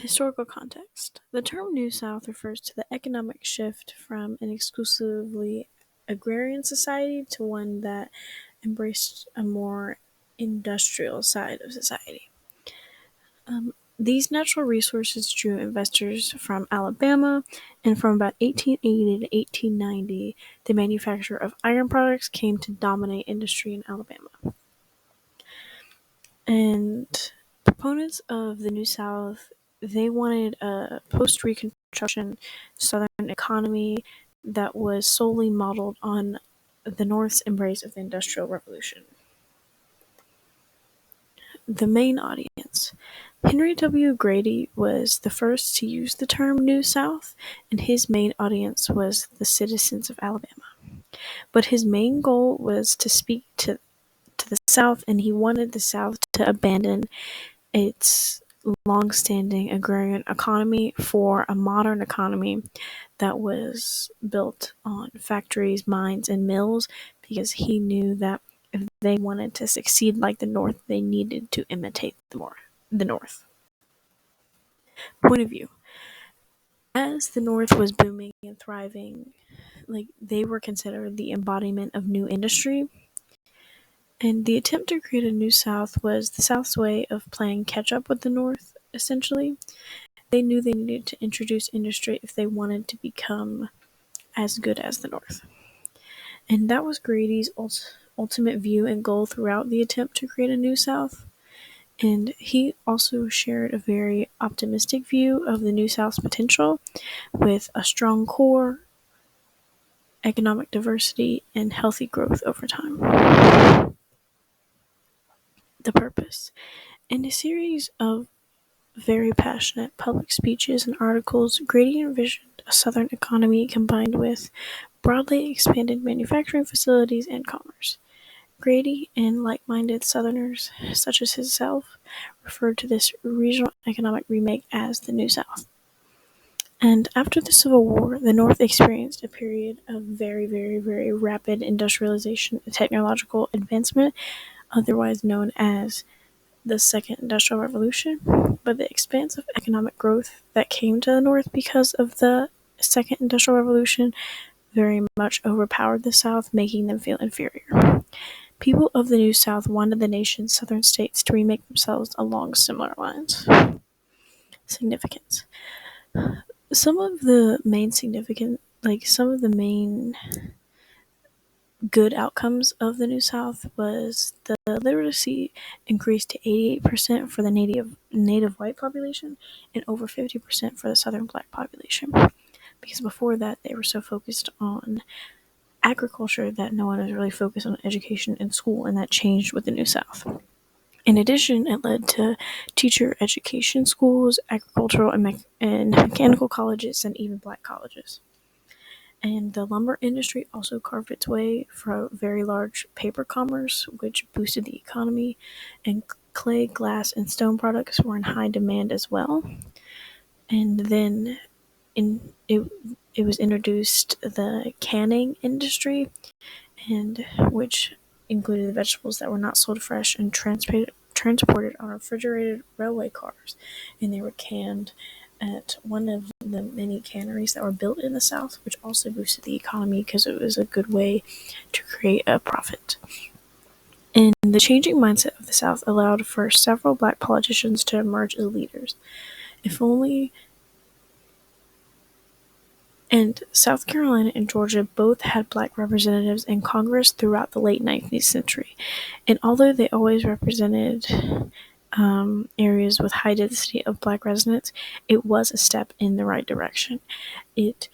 Historical context. The term New South refers to the economic shift from an exclusively agrarian society to one that embraced a more industrial side of society. These natural resources drew investors from Alabama, and from about 1880 to 1890, the manufacture of iron products came to dominate industry in Alabama. And proponents of the New South, they wanted a post-Reconstruction Southern economy that was solely modeled on the North's embrace of the Industrial Revolution. The main audience. Henry W. Grady was the first to use the term New South, and his main audience was the citizens of Alabama. But his main goal was to speak to the South, and he wanted the South to abandon its long-standing agrarian economy for a modern economy that was built on factories, mines, and mills, because he knew that if they wanted to succeed like the North, they needed to imitate the North. Point of view. As the North was booming and thriving, they were considered the embodiment of new industry. And the attempt to create a New South was the South's way of playing catch up with the North, essentially. They knew they needed to introduce industry if they wanted to become as good as the North. And that was Grady's ultimate view and goal throughout the attempt to create a New South. And he also shared a very optimistic view of the New South's potential, with a strong core, economic diversity, and healthy growth over time. The purpose. In a series of very passionate public speeches and articles, Grady envisioned a Southern economy combined with broadly expanded manufacturing facilities and commerce. Grady and like-minded Southerners, such as himself, referred to this regional economic remake as the New South. And after the Civil War, the North experienced a period of very, very, very rapid industrialization and technological advancement, otherwise known as the Second Industrial Revolution. But the expansive economic growth that came to the North because of the Second Industrial Revolution very much overpowered the South, making them feel inferior. People of the New South wanted the nation's southern states to remake themselves along similar lines. Significance. Some of the main good outcomes of the New South was the literacy increased to 88% for the native white population and over 50% for the southern black population. Because before that, they were so focused on agriculture that no one was really focused on education in school, and that changed with the New South. In addition, it led to teacher education schools, agricultural and mechanical colleges, and even black colleges. And the lumber industry also carved its way for a very large paper commerce, which boosted the economy, and clay, glass, and stone products were in high demand as well. And then it was introduced the canning industry, and which included the vegetables that were not sold fresh and transported on refrigerated railway cars, and they were canned at one of the many canneries that were built in the South, which also boosted the economy because it was a good way to create a profit. And the changing mindset of the South allowed for several black politicians to emerge as leaders. And South Carolina and Georgia both had black representatives in Congress throughout the late 19th century. And although they always represented areas with high density of black residents, it was a step in the right direction. It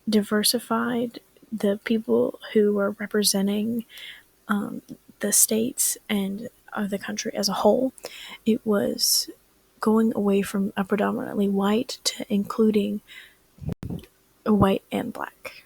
diversified the people who were representing the states and the country as a whole. It was going away from a predominantly white to including white and black.